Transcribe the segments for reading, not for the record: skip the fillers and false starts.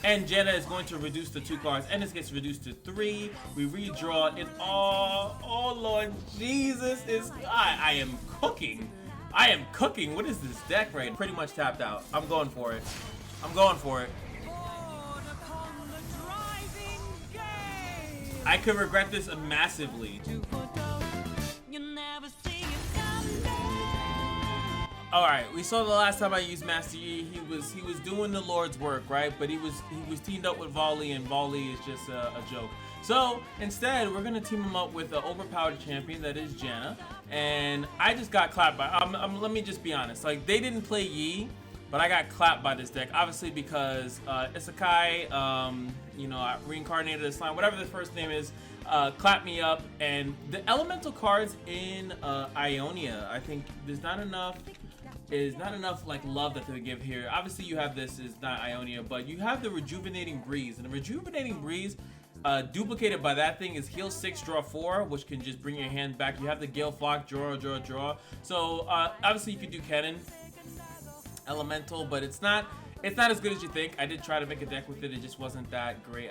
And Jenna is going to reduce to 2 cards, and this gets reduced to 3. We redraw it all. Oh Lord Jesus, I am cooking. I am cooking. What is this deck right? Pretty much tapped out. I'm going for it. I'm going for it. I could regret this massively. Alright, we saw the last time I used Master Yi, he was doing the Lord's work, right? But he was teamed up with Volley, and Volley is just a joke. So instead, we're gonna team him up with an overpowered champion that is Janna, and I just got clapped by. Let me just be honest. Like, they didn't play Yi, but I got clapped by this deck, obviously because Isekai, you know, reincarnated as slime, whatever the first name is, clapped me up, and the elemental cards in Ionia, I think there's not enough. Is not enough like love that they give here. Obviously you have this is not Ionia, but you have the Rejuvenating Breeze, and the Rejuvenating Breeze duplicated by that thing is heal 6, draw 4, which can just bring your hand back. You have the Gale Flock, draw. So obviously you could do Cannon Elemental, but it's not as good as you think. I did try to make a deck with it, it just wasn't that great.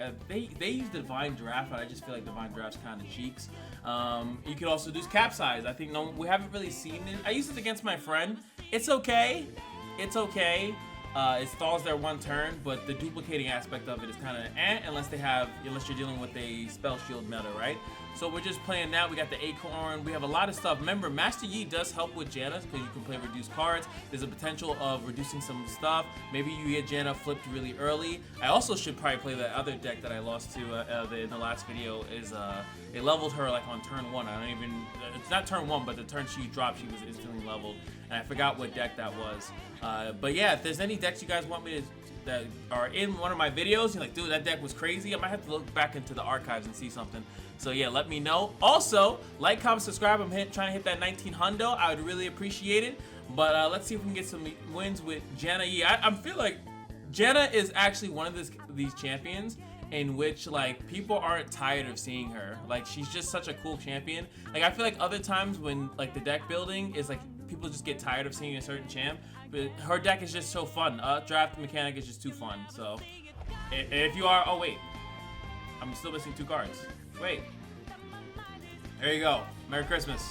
They used Divine Draft, but I just feel like Divine Draft's kind of cheeks. You could also do Capsize. I think we haven't really seen it. I used it against my friend. It's okay. It's okay. It stalls their 1 turn, but the duplicating aspect of it is kind of unless you're dealing with a spell shield meta, right? So we're just playing that. We got the Acorn. We have a lot of stuff. Remember, Master Yi does help with Janna because you can play reduced cards. There's a potential of reducing some stuff. Maybe you get Janna flipped really early. I also should probably play that other deck that I lost to in the last video. Is it leveled her like on turn 1. I don't even. It's not turn 1, but the turn she dropped, she was instantly leveled. And I forgot what deck that was. But yeah, if there's any decks you guys want me to that are in one of my videos, you're like, dude, that deck was crazy, I might have to look back into the archives and see something. So yeah, let me know. Also, like, comment, subscribe. I'm trying to hit that 19 hundo. I would really appreciate it. But let's see if we can get some wins with Janna Yi. I feel like Janna is actually one of these champions in which like people aren't tired of seeing her. Like, she's just such a cool champion. Like, I feel like other times when like the deck building is like people just get tired of seeing a certain champ, but her deck is just so fun. Draft mechanic is just too fun. So if you are, oh wait, I'm still missing 2 cards. Wait, there you go. Merry Christmas.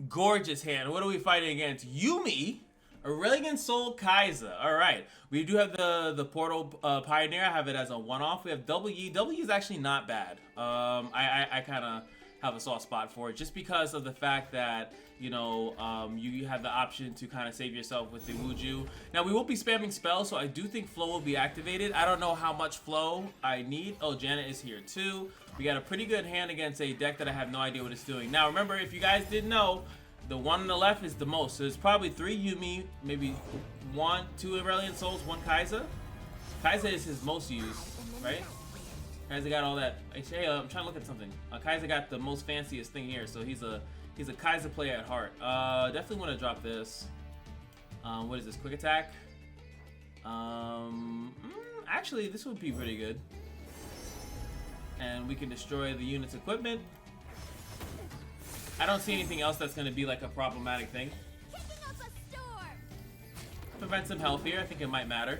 Gorgeous hand. What are we fighting against? Yumi, Aurelian Soul Kaiser. All right, we do have the Portal Pioneer. I have it as a one-off. We have W. W is actually not bad. I kind of have a soft spot for it just because of the fact that, you know, you have the option to kind of save yourself with the Wuju. Now, we will be spamming spells, so I do think Flow will be activated. I don't know how much Flow I need. Oh, Janet is here too. We got a pretty good hand against a deck that I have no idea what it's doing. Now, remember, if you guys didn't know, the one on the left is the most. So there's probably 3 Yumi, maybe 1, 2 Aurelian Souls, 1 Kaiser. Kaiser is his most used, right? Kaiser got all that. Hey, I'm trying to look at something. Kaiser got the most fanciest thing here, so he's a Kaiser player at heart. Definitely want to drop this. What is this? Quick attack. Actually, this would be pretty good. And we can destroy the unit's equipment. I don't see anything else that's going to be like a problematic thing. Prevent some health here. I think it might matter.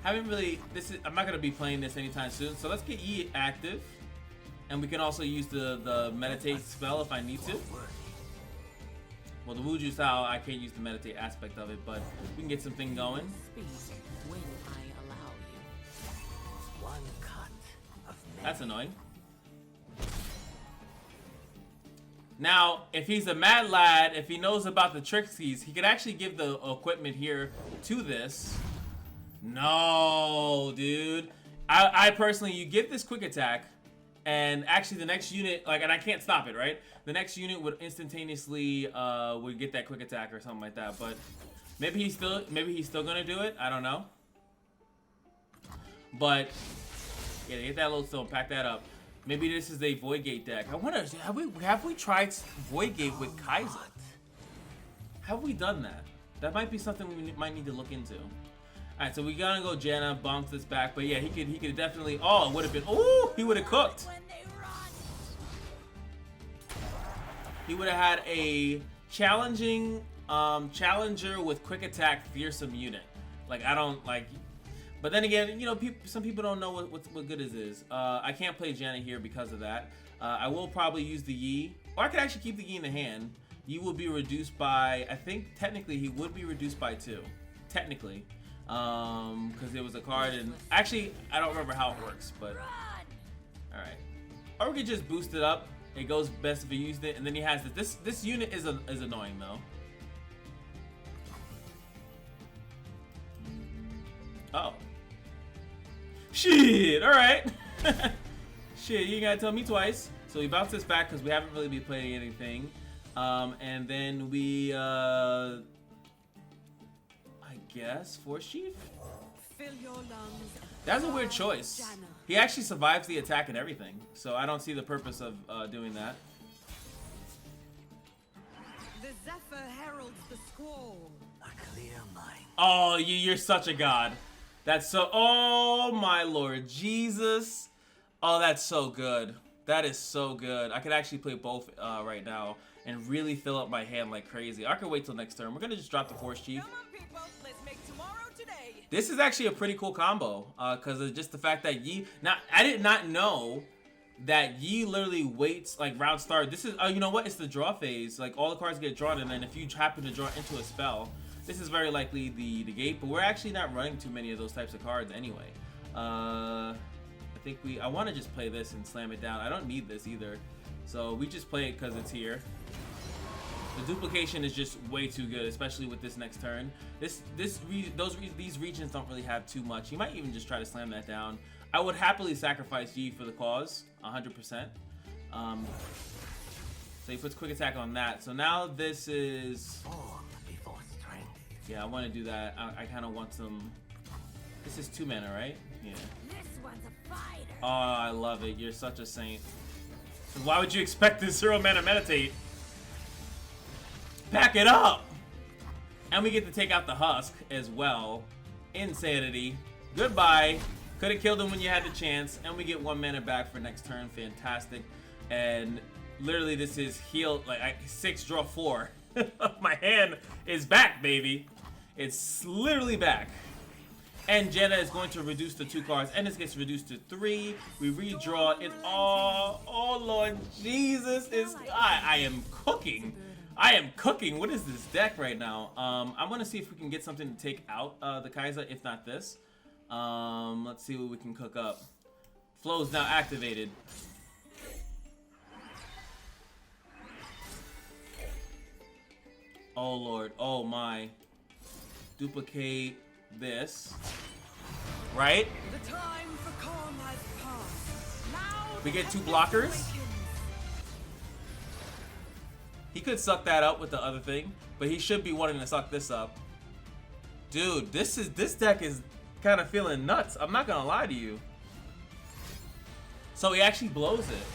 Haven't really. I'm not going to be playing this anytime soon. So let's get E active, and we can also use the meditate spell if I need to. Well, the Wuju style, I can't use the meditate aspect of it, but we can get something going. That's annoying. Now, if he's a mad lad, if he knows about the Trixies, he could actually give the equipment here to this. No, dude. I personally, you give this quick attack, and actually the next unit, like, and I can't stop it, right? The next unit would instantaneously would get that quick attack or something like that. But maybe he's still gonna do it. I don't know. But yeah, get that load stone, pack that up. Maybe this is a Void Gate deck. I wonder, have we tried Void Gate with Kaiser? Have we done that? That might be something we might need to look into. All right, so we gotta go Janna, bounce this back, but yeah, he could definitely. Oh, it would have been. Oh, he would have cooked. He would have had a challenging Challenger with quick attack, fearsome unit. Like, I don't like. But then again, you know, some people don't know what good it is. I can't play Janet here because of that. I will probably use the Yi, or I could actually keep the Yi in the hand. Yi will be reduced by, I think technically he would be reduced by 2. Technically. Because there was a card, and actually, I don't remember how it works, but. Alright. Or we could just boost it up. It goes best if he used it, and then he has this. This unit is annoying though. Oh. Shit, alright. Shit, you ain't gotta tell me twice. So we bounce this back because we haven't really been playing anything. And then we, I guess, Force Chief? That's a weird choice. He actually survives the attack and everything. So I don't see the purpose of doing that. The Zephyr heralds the squall. A clear mind. Oh, you're such a god. That's so. Oh my Lord Jesus. Oh, that's so good. That is so good. I could actually play both right now and really fill up my hand like crazy. I could wait till next turn. We're gonna just drop the Force Chief. Come on, people. Let's make tomorrow today. This is actually a pretty cool combo because of just the fact that Yi. Now, I did not know that Yi literally waits like round start. This is. Oh, you know what? It's the draw phase. Like all the cards get drawn, and then if you happen to draw into a spell. This is very likely the gate, but we're actually not running too many of those types of cards anyway. I think I want to just play this and slam it down. I don't need this either. So we just play it because it's here. The duplication is just way too good, especially with this next turn. These regions don't really have too much. You might even just try to slam that down. I would happily sacrifice G for the cause, 100%. So he puts quick attack on that. So now this is... Yeah, I want to do that. I kind of want some... This is 2 mana, right? Yeah. This one's a fighter. Oh, I love it. You're such a saint. Why would you expect this 0 mana meditate? Back it up! And we get to take out the Husk as well. Insanity. Goodbye. Could have killed him when you had the chance. And we get 1 mana back for next turn. Fantastic. And literally this is heal, like 6, draw 4. My hand is back, baby. It's literally back. And Jenna is going to reduce the 2 cards, and this gets reduced to 3. We redraw it all. Oh Lord Jesus, I am cooking. I am cooking. What is this deck right now? I'm gonna see if we can get something to take out the Kaiser, if not this. Let's see what we can cook up. Flow's now activated. Oh Lord, oh my. Duplicate this. Right? The time for calm has passed. Now we get 2 blockers. He could suck that up with the other thing, but he should be wanting to suck this up. Dude, this deck is kind of feeling nuts. I'm not gonna lie to you. So he actually blows it.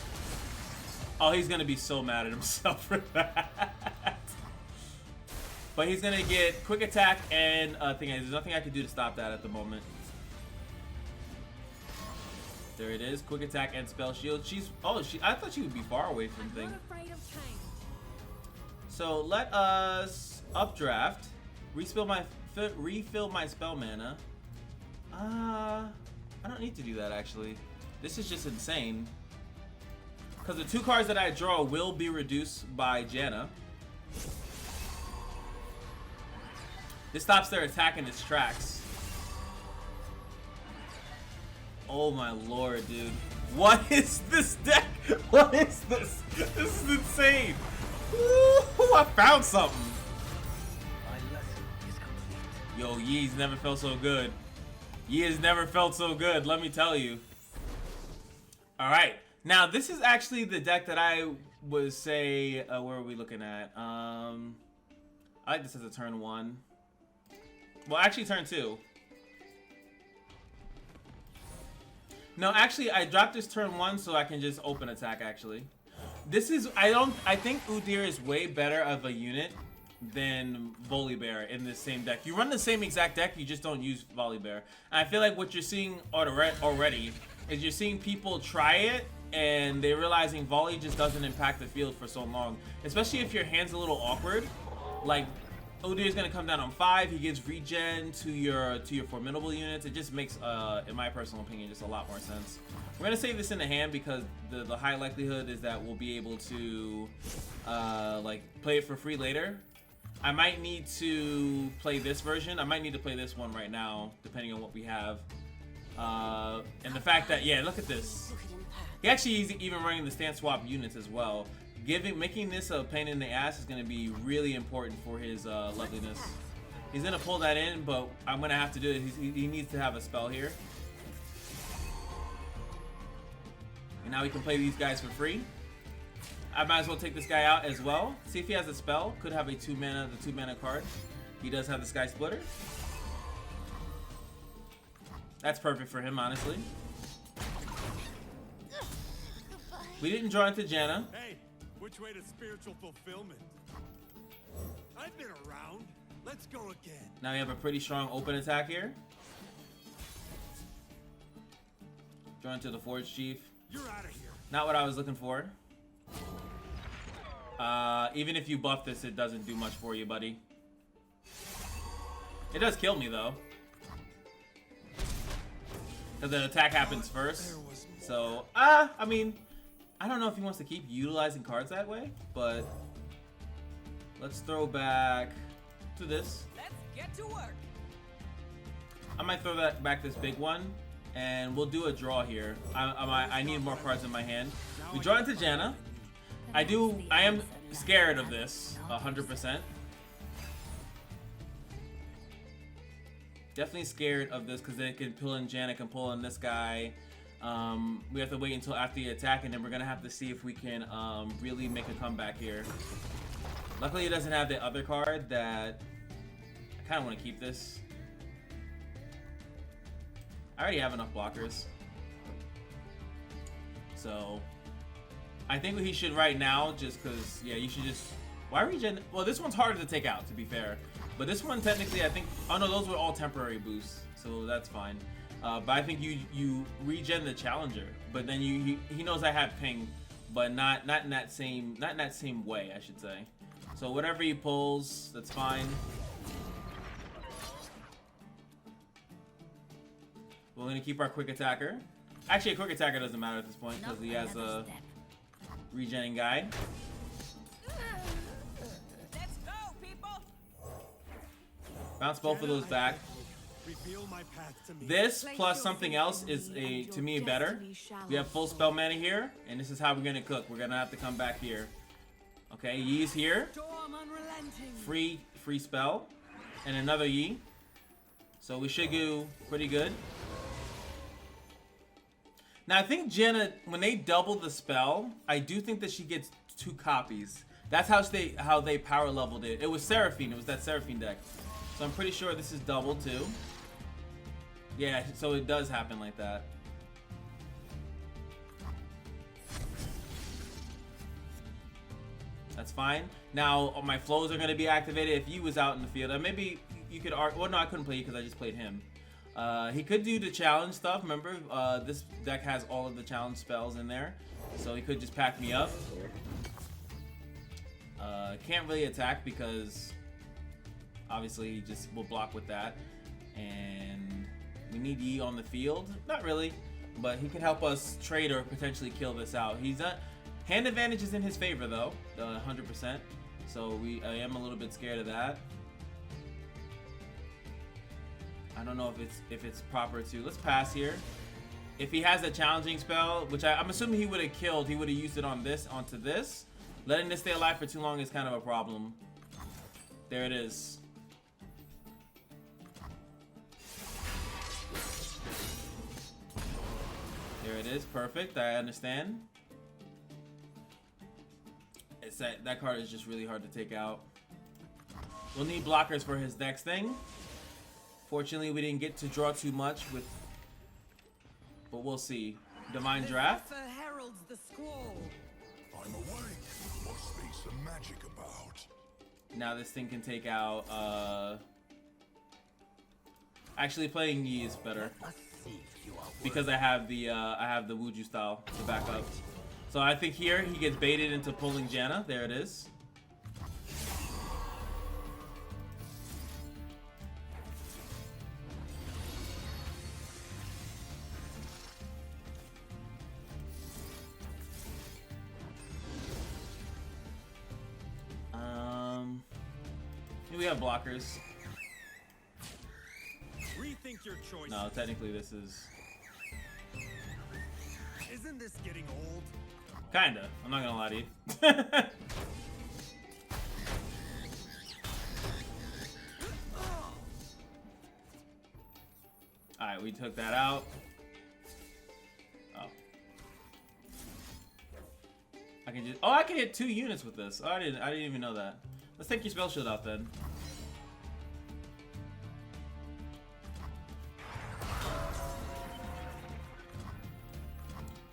Oh, he's gonna be so mad at himself for that. But he's gonna get quick attack and thing. There's nothing I can do to stop that at the moment. There it is, quick attack and spell shield. I thought she would be far away from thing. So let us updraft, refill my spell mana. I don't need to do that actually. This is just insane. Because the 2 cards that I draw will be reduced by Janna. This stops their attack in its tracks. Oh my Lord, dude. What is this deck? What is this? This is insane. Ooh, I found something. Yo, Yee's never felt so good. Yee has never felt so good, let me tell you. Alright, now this is actually the deck that I would say, where are we looking at? I like this as a turn 1. Well, actually turn 2. No, actually, I dropped this turn 1 so I can just open attack, actually. This is, I think Udyr is way better of a unit than Volibear in this same deck. You run the same exact deck, you just don't use Volibear. And I feel like what you're seeing already is you're seeing people try it and they're realizing volley just doesn't impact the field for so long. Especially if your hand's a little awkward. Like, Udyr is gonna come down on 5. He gives regen to your formidable units. It just makes, in my personal opinion, just a lot more sense. We're gonna save this in the hand because the high likelihood is that we'll be able to like play it for free later. I might need to play this version. I might need to play this one right now, depending on what we have. And the fact that, yeah, look at this. He actually is even running the stance swap units as well. Making this a pain in the ass is going to be really important for his loveliness. He's going to pull that in, but I'm going to have to do it. He needs to have a spell here. And now we can play these guys for free. I might as well take this guy out as well. See if he has a spell. Could have a the 2 mana card. He does have the Sky Splitter. That's perfect for him, honestly. We didn't draw into Janna. Hey, which way to spiritual fulfillment? I've been around. Let's go again. Now we have a pretty strong open attack here. Draw into the Forge Chief. You're out of here. Not what I was looking for. Even if you buff this, it doesn't do much for you, buddy. It does kill me, though. Because the attack happens first. So, I mean, I don't know if he wants to keep utilizing cards that way, but let's throw back to this. Let's get to work. I might throw back this big one, and we'll do a draw here. I need more cards in my hand. We draw into Janna. I am scared of this, 100%. Definitely scared of this because they can pull in Janna, can pull in this guy. We have to wait until after the attack, and then we're gonna have to see if we can really make a comeback here. Luckily, it doesn't have the other card that I kind of want to keep this. I already have enough blockers, so I think what he should right now, just because, yeah, you should just. Why regen? Well, this one's harder to take out, to be fair. But this one, technically, I think. Oh no, those were all temporary boosts, so that's fine. But I think you regen the challenger, but then he knows I have ping, but not in that same way, I should say. So whatever he pulls, that's fine. We're gonna keep our quick attacker. Actually, a quick attacker doesn't matter at this point because he has a regenning guy. Let's go, people. Bounce both of those back. This plus something else is to me better. We have full spell mana here, and this is how we're gonna cook. We're gonna have to come back here. Okay, Yi's here. Free spell, and another Yi. So we should do pretty good. Now I think Janna, when they double the spell, I do think that she gets 2 copies. That's how they power leveled it. It was Seraphine. It was that Seraphine deck. So I'm pretty sure this is double too. Yeah, so it does happen like that. That's fine. Now my flows are going to be activated if he was out in the field. And maybe you could. Well, no, I couldn't play you because I just played him. He could do the challenge stuff. Remember, this deck has all of the challenge spells in there, so he could just pack me up. Can't really attack because obviously he just will block with that, and we need Yi on the field. Not really, but he can help us trade or potentially kill this out. He's not. Hand advantage is in his favor though, 100%. So I am a little bit scared of that. I don't know if it's proper to. Let's pass here. If he has a challenging spell, which I'm assuming he would have killed, he would have used it on this onto this. Letting this stay alive for too long is kind of a problem. There it is. There it is. Perfect. I understand. It's that card is just really hard to take out. We'll need blockers for his next thing. Fortunately, we didn't get to draw too much with, but we'll see. Divine Draft. Heralds the squall. I'm awake. Must be some magic about. Now this thing can take out. Actually, playing Yi is better because I have the Wuju style to back up. So I think here he gets baited into pulling Janna. There it is. we have blockers. Rethink your choice. No, technically this is Isn't this getting old? kinda. I'm not gonna lie to you. Alright, we took that out. Oh. I can just I can hit 2 units with this. Oh, I didn't even know that. Let's take your spell shield out then.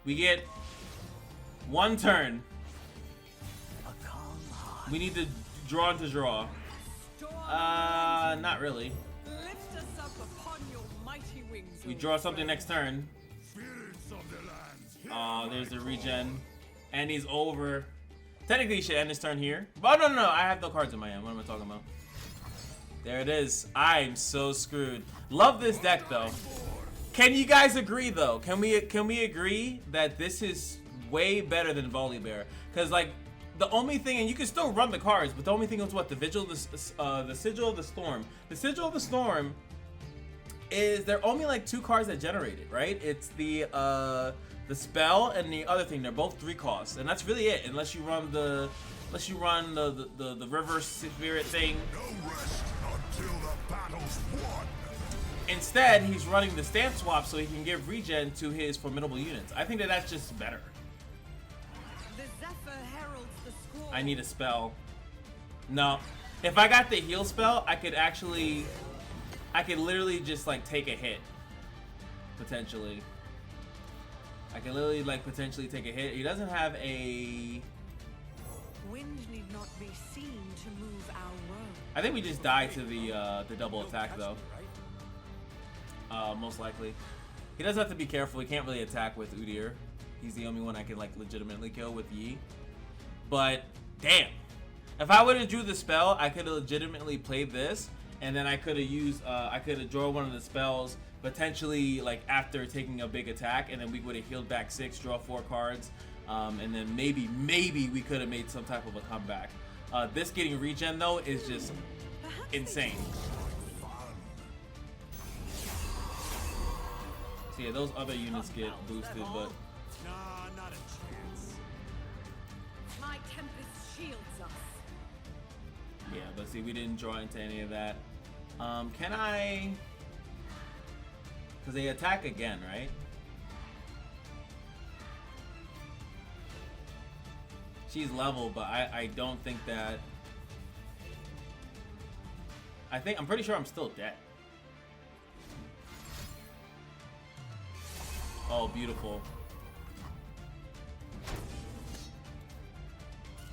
We get 1 turn. We need to draw into draw. Not really. Lift us up upon your mighty wings. We draw something next turn. Spirits of the lands. Oh, there's the regen. And he's over. Technically, he should end his turn here. But no, I have no cards in my hand. What am I talking about? There it is. I'm so screwed. Love this deck, though. Can you guys agree, though? Can we agree that this is way better than Volibear? Because, like, the only thing, and you can still run the cards, but the only thing is what? The Sigil of the Storm. The Sigil of the Storm is, there are only like 2 cards that generate it, right? It's the spell and the other thing. They're both 3 costs, and that's really it. Unless you run the river spirit thing. No rest until the battle's won. Instead, he's running the stamp swap so he can give regen to his formidable units. I think that that's just better. The Zephyr heralds the squall. I need a spell. No. If I got the heal spell, I could literally just like take a hit. Potentially. I can literally like potentially take a hit. He doesn't have a... Wind need not be seen to move our world. I think we just die to the double attack though. Most likely. He does have to be careful. He can't really attack with Udyr. He's the only one I can like legitimately kill with Yi. But damn, if I would have drew the spell, I could have legitimately played this, and then I could have used I could have drawn one of the spells potentially like after taking a big attack, and then we would have healed back 6, draw 4 cards, and then maybe we could have made some type of a comeback. This getting regen though is just insane. So yeah, those other units get boosted, but Nah, not a chance. My tempest shields us. yeah, but see, we didn't draw into any of that. Can I? Because they attack again, right? She's level, but I don't think that. I'm pretty sure I'm still dead. Oh, beautiful.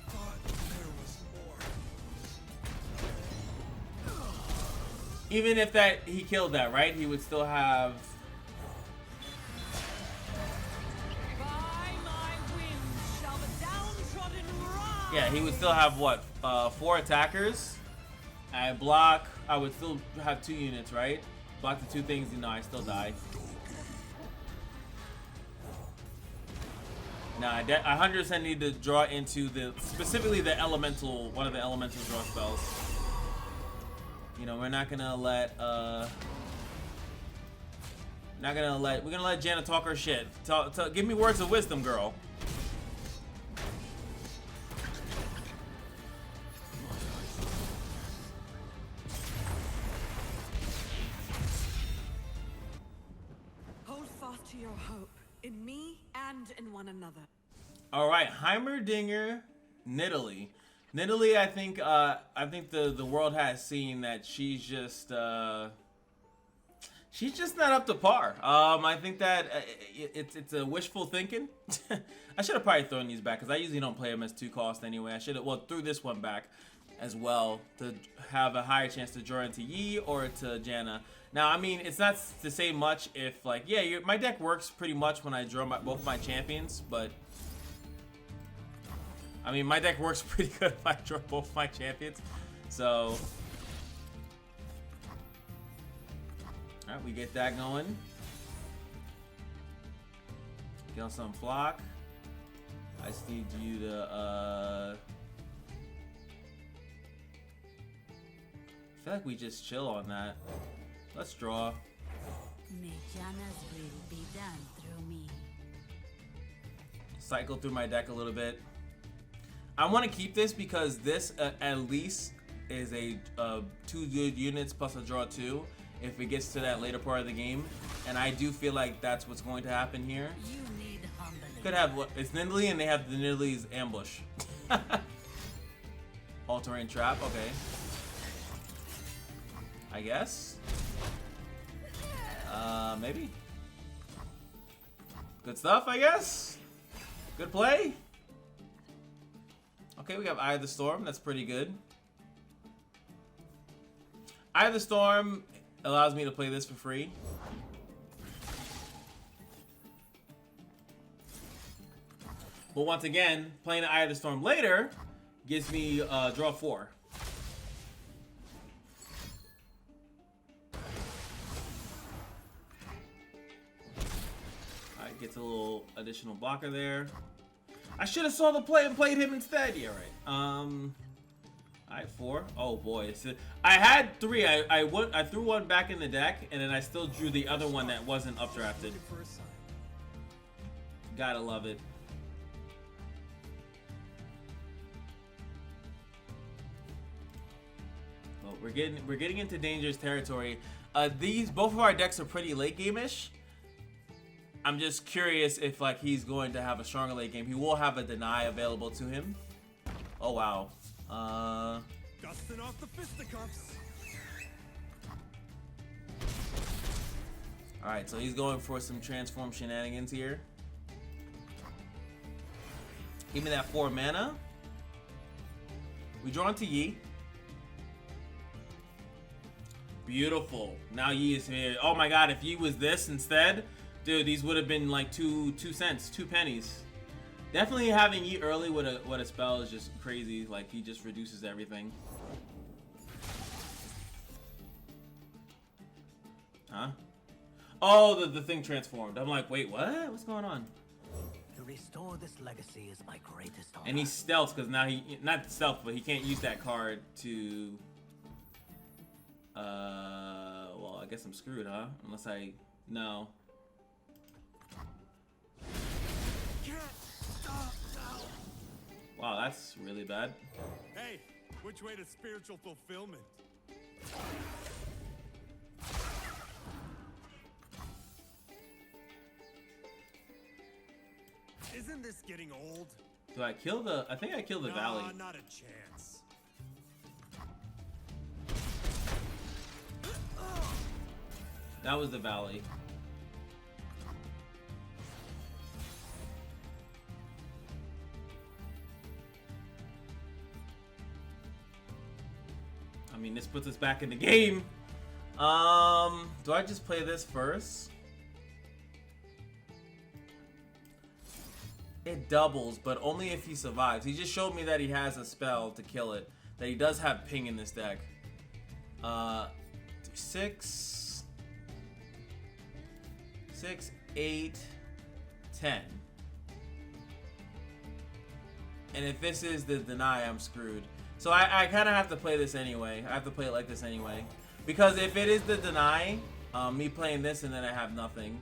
Thought there was more. Even if he killed that, right? He would still have. By my winds shall the downtrodden rise. Yeah, he would still have what? 4 attackers. I would still have 2 units, right? Block the 2 things, I still die. Nah, I 100% need to draw into specifically the elemental, one of the elemental draw spells. We're not gonna let, we're gonna let Janna talk her shit. Give me words of wisdom, girl. Hold fast to your hope in me and in one another. All right, Heimerdinger, Nidalee. Nidalee, I think the world has seen that she's just not up to par. I think that it's a wishful thinking. I should have probably thrown these back because I usually don't play them as 2 cost anyway. I should have threw this one back as well to have a higher chance to draw into Yi or to Janna. Now, I mean, it's not to say much if like my deck works pretty much when I draw both my champions, but. I mean, my deck works pretty good if I draw both my champions. So, alright, we get that going. Kill some flock. I just need you to, feel like we just chill on that. Let's draw. Mejanas will be done through me. Cycle through my deck a little bit. I want to keep this because this at least is a 2 good units plus a draw 2 if it gets to that later part of the game, and I do feel like that's what's going to happen here. You need humbling. Could have what? It's Nidalee, and they have the Nidalee's ambush. All-terrain trap. Okay. I guess. Maybe. Good stuff, I guess. Good play. Okay, we have Eye of the Storm. That's pretty good. Eye of the Storm allows me to play this for free. But once again, playing Eye of the Storm later gives me draw 4. Alright, gets a little additional blocker there. I should have saw the play and played him instead. Yeah, right. Alright, 4. Oh boy, I had 3. I threw one back in the deck, and then I still drew the other one that wasn't updrafted. Gotta love it. Well, we're getting into dangerous territory. Both of our decks are pretty late game-ish. I'm just curious if like he's going to have a stronger late game. He will have a deny available to him. Oh wow. Dusting off the fisticuffs. All right, so he's going for some transform shenanigans here. Give me that 4 mana. We draw into Yi. Beautiful. Now Yi is here. Oh my god, if Yi was this instead, dude, these would have been like 2 cents, 2 pennies. Definitely having Yi early with a spell is just crazy. Like, he just reduces everything. Huh? Oh, the thing transformed. I'm like, wait, what? What's going on? To restore this legacy is my greatest honor. And he's stealth because now he, not stealth, but he can't use that card to, well, I guess I'm screwed, huh? Unless no. Wow, that's really bad. Hey, which way to spiritual fulfillment? Isn't this getting old? Do I kill the? I think I killed the Valley. Not a chance. That was the Valley. I mean, this puts us back in the game. Do I just play this first? It doubles, but only if he survives. He just showed me that he has a spell to kill it. That he does have ping in this deck. 6, 8, 10. And if this is the deny, I'm screwed. So I kind of have to play this anyway. I have to play it like this anyway. Because if it is the deny, me playing this and then I have nothing.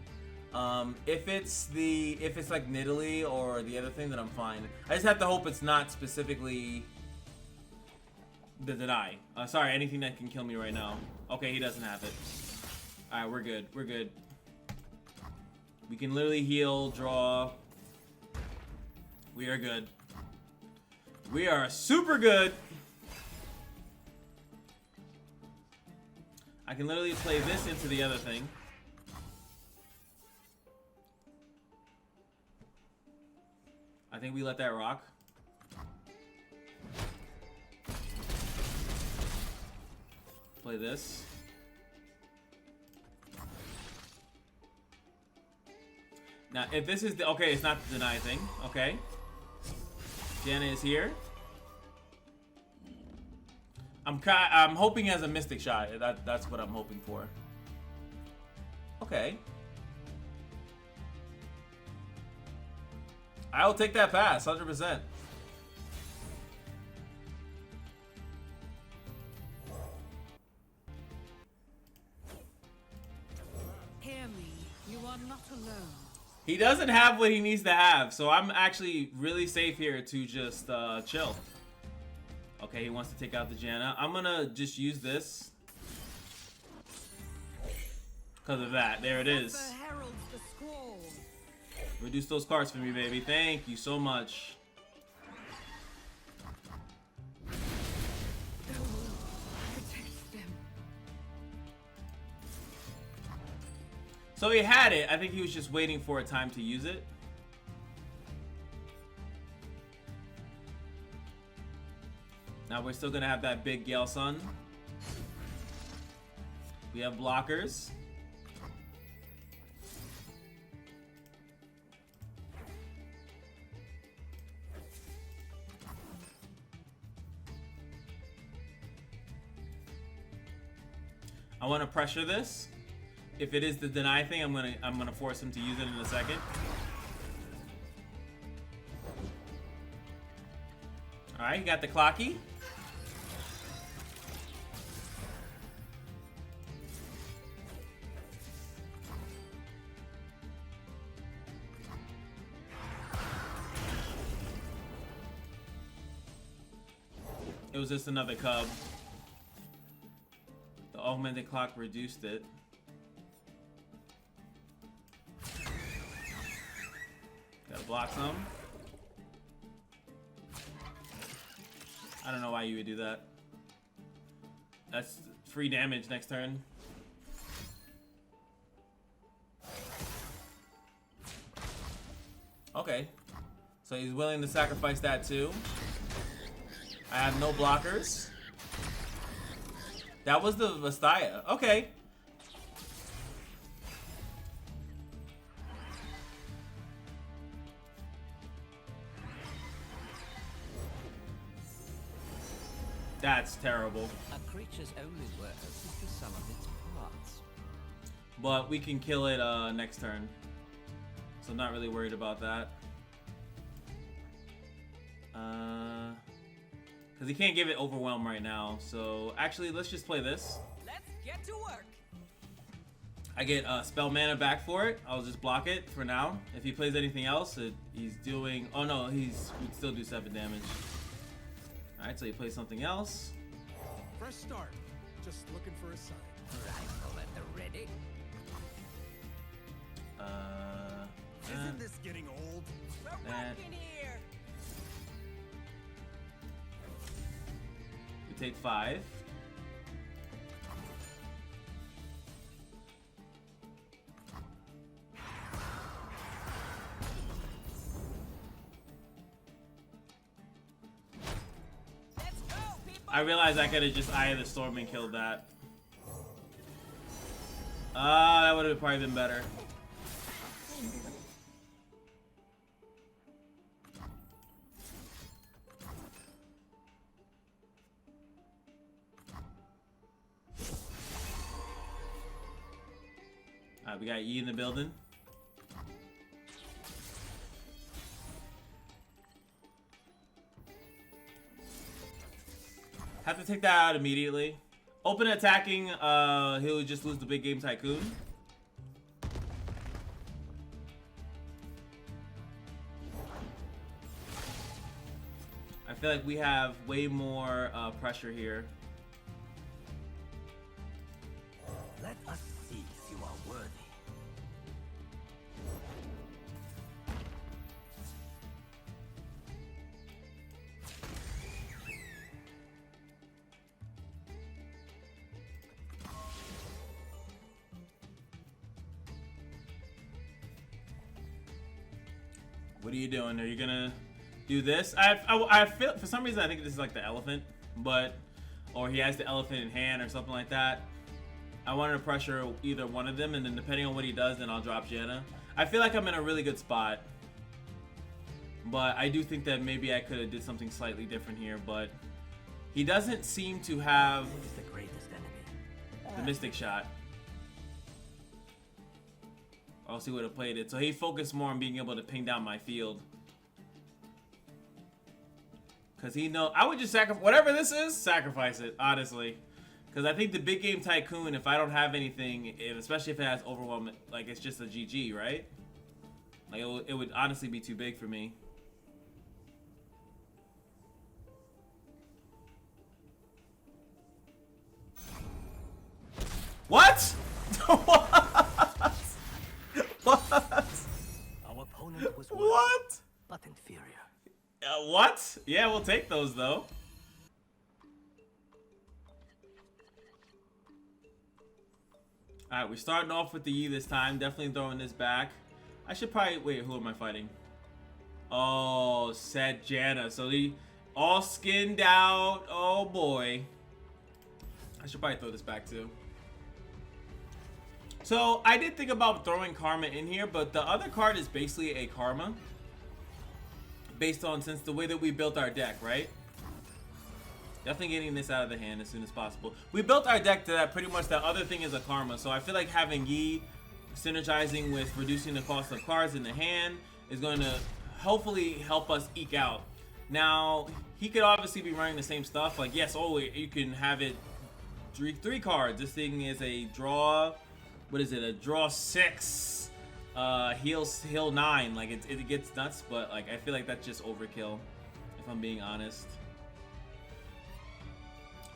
If it's like Nidalee or the other thing, then I'm fine. I just have to hope it's not specifically the deny. Sorry, anything that can kill me right now. Okay, he doesn't have it. Alright, we're good. We're good. We can literally heal, draw. We are good. We are super good. I can literally play this into the other thing. I think we let that rock. Play this. Now, if this is the... Okay, it's not the deny thing. Okay. Janna is here. I'm hoping he has a Mystic Shot. That's what I'm hoping for. Okay. I'll take that pass, 100%. You are not alone. He doesn't have what he needs to have, so I'm actually really safe here to just chill. Okay, he wants to take out the Janna. I'm gonna just use this because of that. There it is. Zephyr heralds the squall. Reduce those cards for me, baby. Thank you so much. Protect them. So he had it. I think he was just waiting for a time to use it. Now we're still gonna have that big Gale Sun. We have blockers. I want to pressure this. If it is the deny thing, I'm gonna force him to use it in a second. All right, you got the clocky. It was just another cub. The augmented clock reduced it. Gotta block some. I don't know why you would do that. That's free damage next turn. Okay. So he's willing to sacrifice that too. I have no blockers. That was the Vastaya. Okay. That's terrible. A creature's only worth is the sum of its parts. But we can kill it next turn. So I'm not really worried about that. Because he can't give it Overwhelm right now. So actually, let's just play this. Let's get to work. I get spell mana back for it. I'll just block it for now. If he plays anything else, he's doing... Oh no, he'd still do 7 damage. Alright, so he plays something else. Fresh start. Just looking for a sign. Rifle at the ready. Isn't this getting old? We're That- working here. We take 5. Let's go, people. I realized I could have just Eye of the Storm and killed that. That would have probably been better. Alright, we got Yi in the building. Have to take that out immediately. Open attacking, he'll just lose the big game tycoon. I feel like we have way more pressure here. Let us see if you are worthy. What are you doing? Are you gonna do this? I feel, for some reason, I think this is like the elephant, but, or he has the elephant in hand or something like that. I wanted to pressure either one of them, and then depending on what he does, then I'll drop Janna. I feel like I'm in a really good spot, but I do think that maybe I could have did something slightly different here, but he doesn't seem to have Who is the greatest enemy? the Mystic Shot. I'll see would have played it. So he focused more on being able to ping down my field. Cause he know I would just sacrifice whatever this is, sacrifice it, honestly. Because I think the big game tycoon, if I don't have anything, especially if it has overwhelm, like it's just a GG, right? Like it would honestly be too big for me. What? What? What? Our opponent was What? but inferior. What? Yeah, we'll take those though. Alright, we're starting off with the Yi this time. Definitely throwing this back. I should probably... Wait, who am I fighting? Oh, said Janna. So the all skinned out. Oh boy. I should probably throw this back too. So I did think about throwing Karma in here, but the other card is basically a Karma. Based on, since the way that we built our deck, right? Definitely getting this out of the hand as soon as possible. We built our deck to that pretty much that other thing is a Karma. So I feel like having Yi synergizing with reducing the cost of cards in the hand is going to hopefully help us eke out. Now, he could obviously be running the same stuff. Like, yes, oh, you can have it three cards. This thing is a draw, what is it? A draw 6, heal 9. Like, it gets nuts, but like I feel like that's just overkill, if I'm being honest.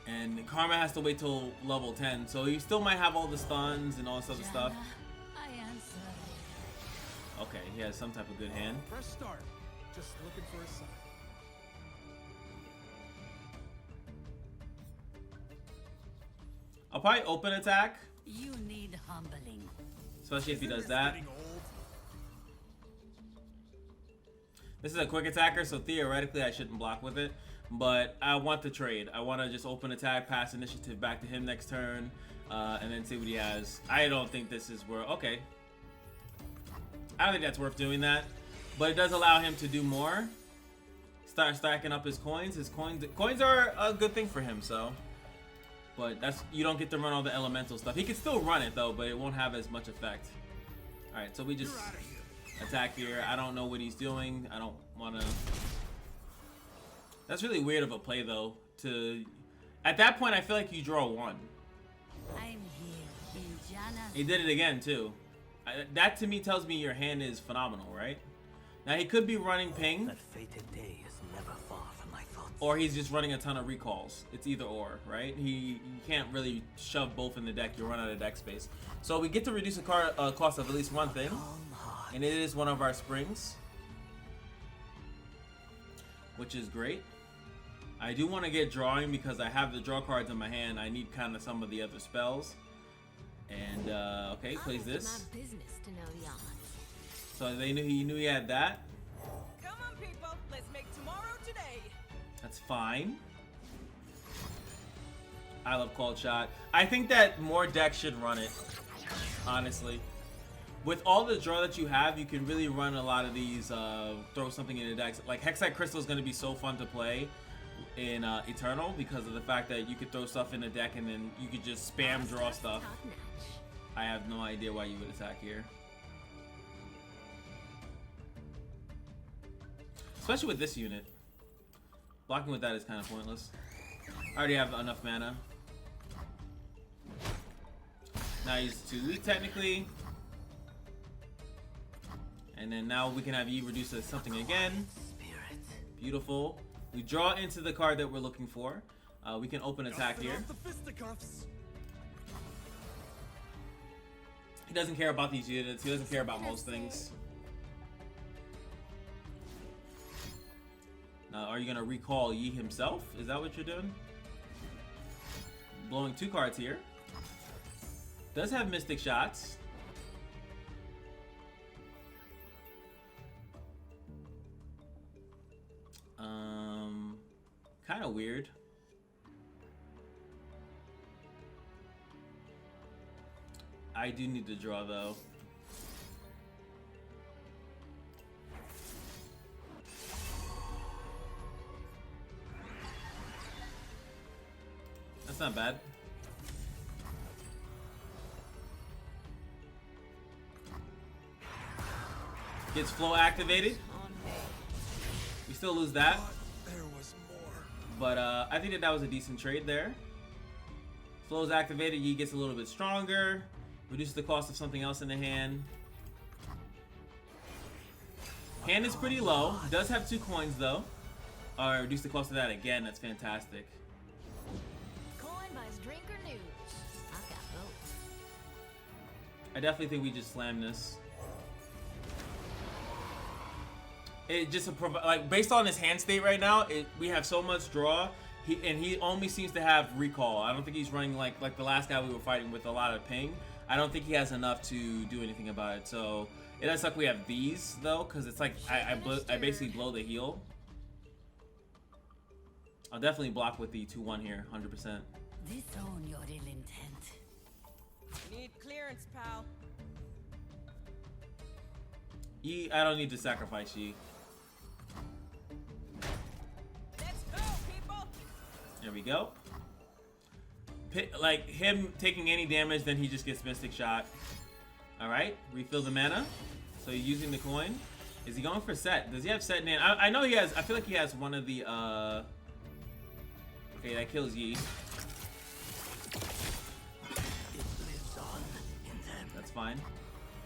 And Karma has to wait till level 10, so he still might have all the stuns and all this other stuff. I answer. Okay, he has some type of good hand. Press start. Just looking for a sign. I'll probably open attack, You need humbling. especially if he does Fingers that. getting old. This is a quick attacker, so theoretically I shouldn't block with it. But I want the trade. I want to just open attack, pass initiative back to him next turn, and then see what he has. I don't think this is worth... Okay. I don't think that's worth doing that. But it does allow him to do more. Start stacking up his coins. His coins are a good thing for him, so... But that's... You don't get to run all the elemental stuff. He can still run it, though, but it won't have as much effect. Alright, so we just attack here. I don't know what he's doing. I don't want to... That's really weird of a play, though. At that point, I feel like you draw 1. I'm here in Janna's. He did it again, too. That, to me, tells me your hand is phenomenal, right? Now, he could be running ping, That fated day is never far from my thoughts. or he's just running a ton of recalls. It's either or, right? You can't really shove both in the deck. You'll run out of deck space. So we get to reduce the cost of at least one thing, and it is one of our springs, which is great. I do want to get drawing because I have the draw cards in my hand. I need kind of some of the other spells. And, okay, plays this. My business to know the odds. So he knew he had that. Come on, people. Let's make tomorrow today. That's fine. I love Cold Shot. I think that more decks should run it, honestly. With all the draw that you have, you can really run a lot of these, throw something in the decks. Like, Hexite Crystal is going to be so fun to play in Eternal because of the fact that you could throw stuff in the deck and then you could just spam draw stuff. I have no idea why you would attack here. Especially with this unit. Blocking with that is kind of pointless. I already have enough mana. Now he's too weak technically. And then now we can have Yi reduce to something again. Beautiful. We draw into the card that we're looking for. We can open attack here. Off the fisticuffs. He doesn't care about these units. He doesn't care about most things. Now, are you going to recall Yi himself? Is that what you're doing? Blowing 2 cards here. Does have Mystic Shots. Kind of weird. I do need to draw though. That's not bad. Gets flow activated. We still lose that. There was more. But I think that was a decent trade there. Flow's activated, Yi gets a little bit stronger. Reduces the cost of something else in the hand. Hand is pretty low. Does have 2 coins though. Reduce the cost of that again. That's fantastic. Coin buys drink or news. I've got both. I definitely think we just slam this. It just like based on his hand state right now, we have so much draw. He only seems to have recall. I don't think he's running like the last guy we were fighting with a lot of ping. I don't think he has enough to do anything about it. So it does suck we have these though, because it's like I basically blow the heal. I'll definitely block with the 2-1 here, 100%. Disown your ill intent. Need clearance, pal. Yi, I don't need to sacrifice Yi. Let's go, people. There we go. Like him taking any damage, then he just gets Mystic Shot. Alright, refill the mana. So he's using the coin. Is he going for set? Does he have set in hand? I know he has, I feel like he has one of the, okay, that kills Yi. That's fine.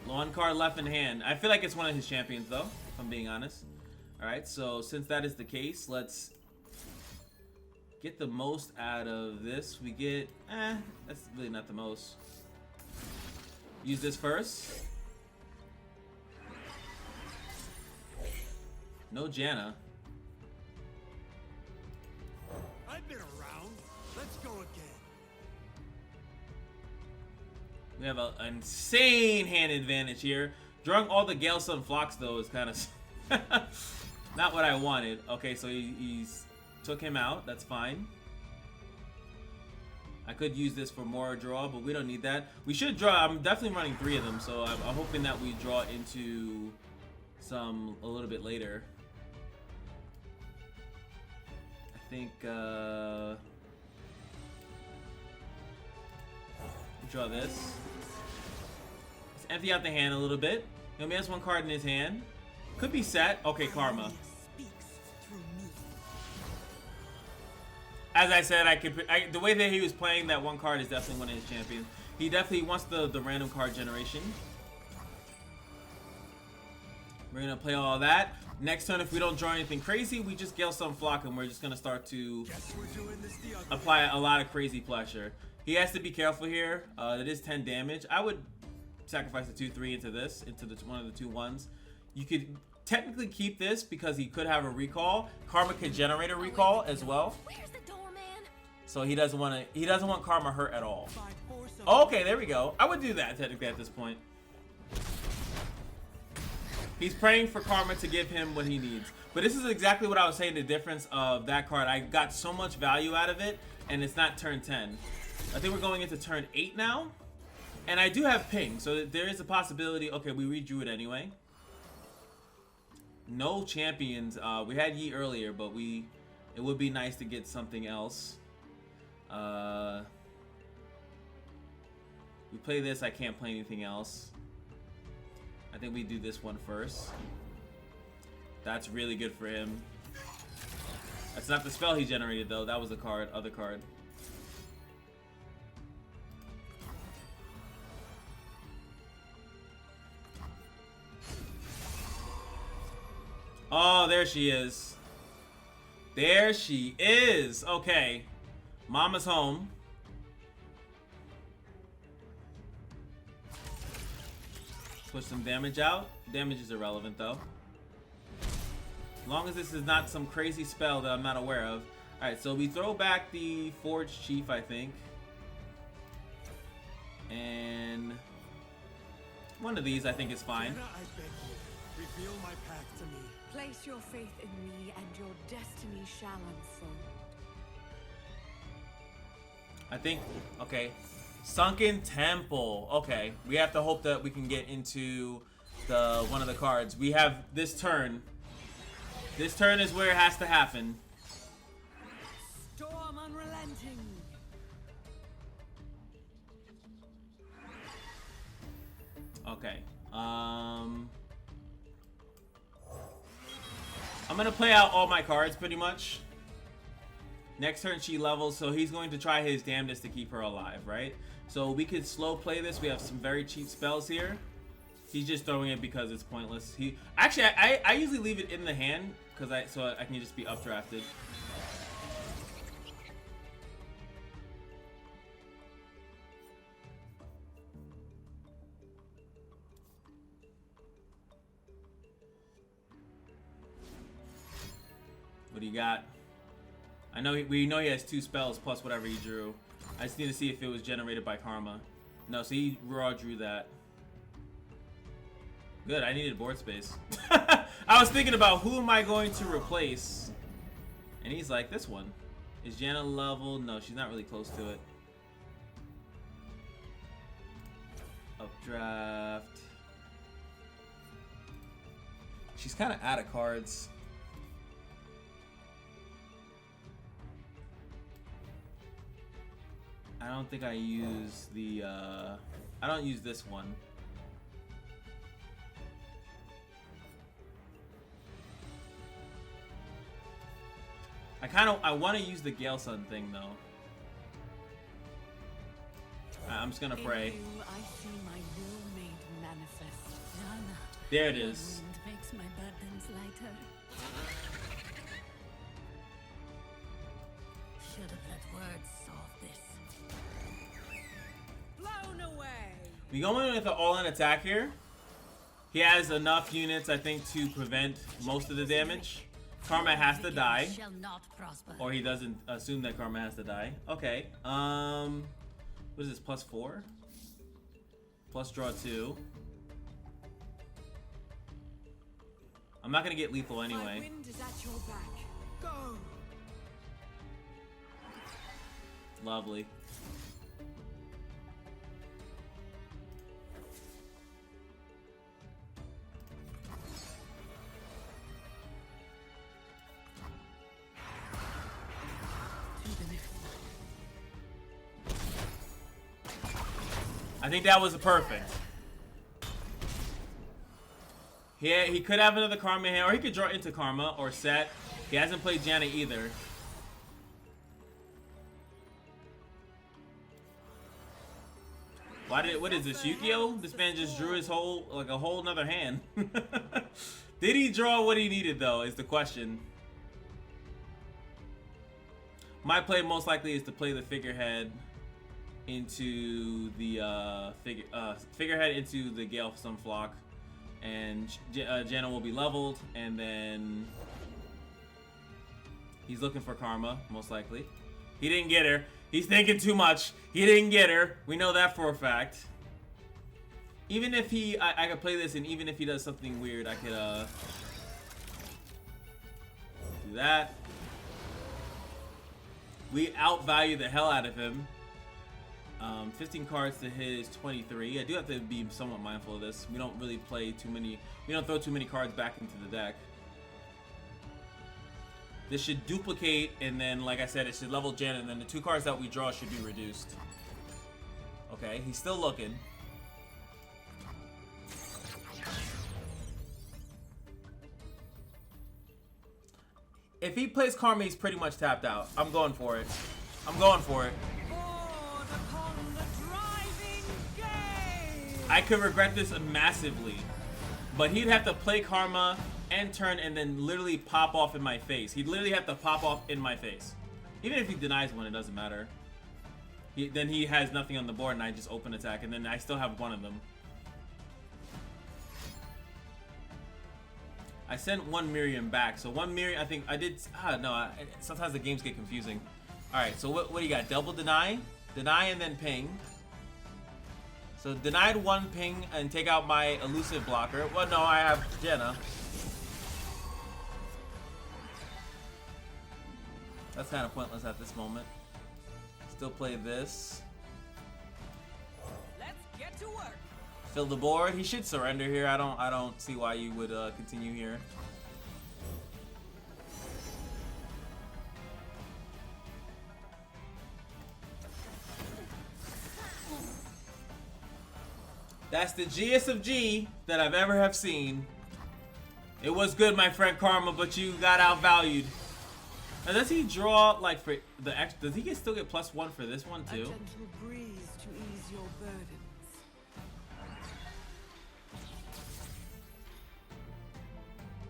One card left in hand. I feel like it's one of his champions though, if I'm being honest. Alright, so since that is the case, let's get the most out of this. We get, that's really not the most. Use this first. No Janna. I've been around. Let's go again. We have an insane hand advantage here. Drawing all the Gale Sun Flocks though is kind of not what I wanted. Okay, so he's took him out. That's fine. I could use this for more draw, but we don't need that. We should draw. I'm definitely running 3 of them, so I'm hoping that we draw into some a little bit later. I think draw this. Let's empty out the hand a little bit. He only has 1 card in his hand. Could be set. Okay, Karma. As I said, the way that he was playing that 1 card is definitely one of his champions. He definitely wants the random card generation. We're gonna play all that. Next turn, if we don't draw anything crazy, we just Gale Sun Flock and we're just gonna start to apply a lot of crazy pressure. He has to be careful here. It is 10 damage. I would sacrifice the 2-3 into this, into one of the 2-1s. You could technically keep this because he could have a recall. Karma could generate a recall as well. Where's the doorman? So he doesn't want Karma hurt at all. Okay, there we go. I would do that technically at this point. He's praying for Karma to give him what he needs. But this is exactly what I was saying, the difference of that card. I got so much value out of it, and it's not turn 10. I think we're going into turn 8 now. And I do have ping, so there is a possibility. Okay, we redrew it anyway. No champions. We had Yi earlier, but it would be nice to get something else. We play this, I can't play anything else. I think we do this one first. That's really good for him. That's not the spell he generated though. That was the card, other card. Oh, there she is. There she is. Okay. Mama's home. Push some damage out. Damage is irrelevant though. As long as this is not some crazy spell that I'm not aware of. Alright, so we throw back the Forged Chief, I think. And one of these I think is fine. Jenna, I beg you, reveal my path to me. Place your faith in me, and your destiny shall unfold. I think, okay. Sunken Temple. Okay, we have to hope that we can get into the one of the cards. We have this turn. This turn is where it has to happen. Storm unrelenting. Okay. I'm gonna play out all my cards pretty much. Next turn she levels, so he's going to try his damnedest to keep her alive, right? So we could slow play this. We have some very cheap spells here. He's just throwing it because it's pointless. He actually, I usually leave it in the hand because so I can just be updrafted. What do you got? I know we know he has 2 spells plus whatever he drew. I just need to see if it was generated by karma. No, so he raw drew that. Good, I needed board space. I was thinking about who am I going to replace, and he's like, this one. Is Janna level? No, she's not really close to it. Updraft. She's kind of out of cards. I don't think I use the, I don't use this one. I want to use the Gale Sun thing though. I'm just gonna pray. In you, I see my will made manifest. Janna, There it your is. wind makes my burdens lighter. Should have let words solve this. Blown away. We go in with an all-in attack here. He has enough units, I think, to prevent most of the damage. Karma has to die, Shall not prosper. or he doesn't assume that Karma has to die. Okay. What is this? +4. Plus draw 2. I'm not gonna get lethal My anyway. wind is at your back. Go. Lovely. I think that was perfect. Yeah, he could have another Karma here, or he could draw into Karma or set. He hasn't played Janna either. What is this, Yu-Gi-Oh? This man just drew his whole, like a whole nother hand. Did he draw what he needed though, is the question. My play most likely is to play the figurehead into the figurehead into the Gale Sun Flock, and Janna will be leveled, and then he's looking for Karma most likely. He didn't get her. He's thinking too much. He didn't get her. We know that for a fact. Even if I could play this, and even if he does something weird, I could do that. We outvalue the hell out of him. 15 cards to his 23. I do have to be somewhat mindful of this. We don't really play too many. We don't throw too many cards back into the deck. This should duplicate, and then, like I said, it should level Janna, and then the 2 cards that we draw should be reduced. Okay, he's still looking. If he plays Karma, he's pretty much tapped out. I'm going for it. I'm going for it. Board upon the driving gale. I could regret this massively, but he'd have to play Karma and turn and then literally pop off in my face. He'd literally have to pop off in my face. Even if he denies one, it doesn't matter. Then he has nothing on the board, and I just open attack, and then I still have one of them. I sent one Miriam back, so one Miriam, I think I did. Sometimes the games get confusing. All right, so what do you got? Double deny, and then ping. So denied 1 ping and take out my elusive blocker. Well, no, I have Janna. That's kind of pointless at this moment. Still play this. Let's get to work. Fill the board. He should surrender here. I don't see why you would continue here. That's the G'est of G that I've ever have seen. It was good, my friend Karma, but you got outvalued. And does he draw like for the X? Does he still get +1 for this one A too? gentle breeze to ease your burdens.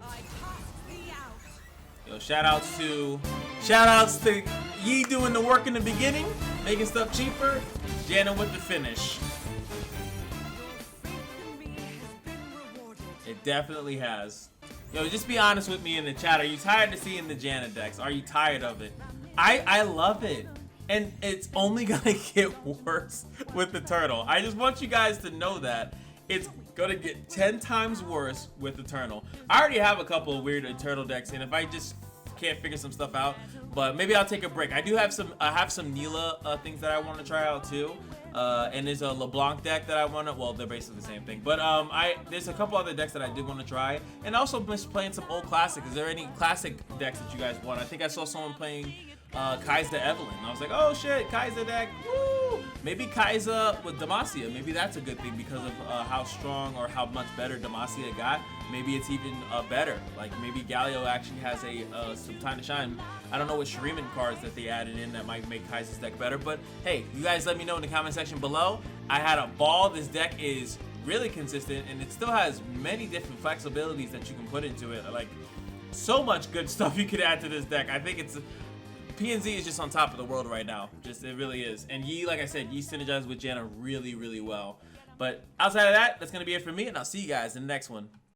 I cast thee out. Yo, shout outs to Yi doing the work in the beginning, making stuff cheaper. Jana with the finish. Your faith in me has been rewarded. It definitely has. Yo, just be honest with me in the chat. Are you tired of seeing the Jana decks? Are you tired of it? I love it. And it's only gonna get worse with the turtle. I just want you guys to know that. It's gonna get 10 times worse with the turtle. I already have a couple of weird turtle decks, and if I just can't figure some stuff out, but maybe I'll take a break. I do have some, Neela things that I want to try out too. And there's a LeBlanc deck that I want to, well, they're basically the same thing. But there's a couple other decks that I did want to try. And also just playing some old classic. Is there any classic decks that you guys want? I think I saw someone playing Kaiser Evelyn. I was like, oh shit, Kaiser deck, woo! Maybe Kaiser with Demacia. Maybe that's a good thing because of how strong or how much better Demacia got. Maybe it's even better. Like maybe Galio actually has some time to shine. I don't know what Shuriman cards that they added in that might make Kaiser's deck better. But hey, you guys let me know in the comment section below. I had a ball. This deck is really consistent and it still has many different flexibilities that you can put into it. Like so much good stuff you could add to this deck. I think it's PNZ is just on top of the world right now. Just it really is. And Yi, like I said, Yi synergizes with Jana really, really well. But outside of that, that's gonna be it for me, and I'll see you guys in the next one.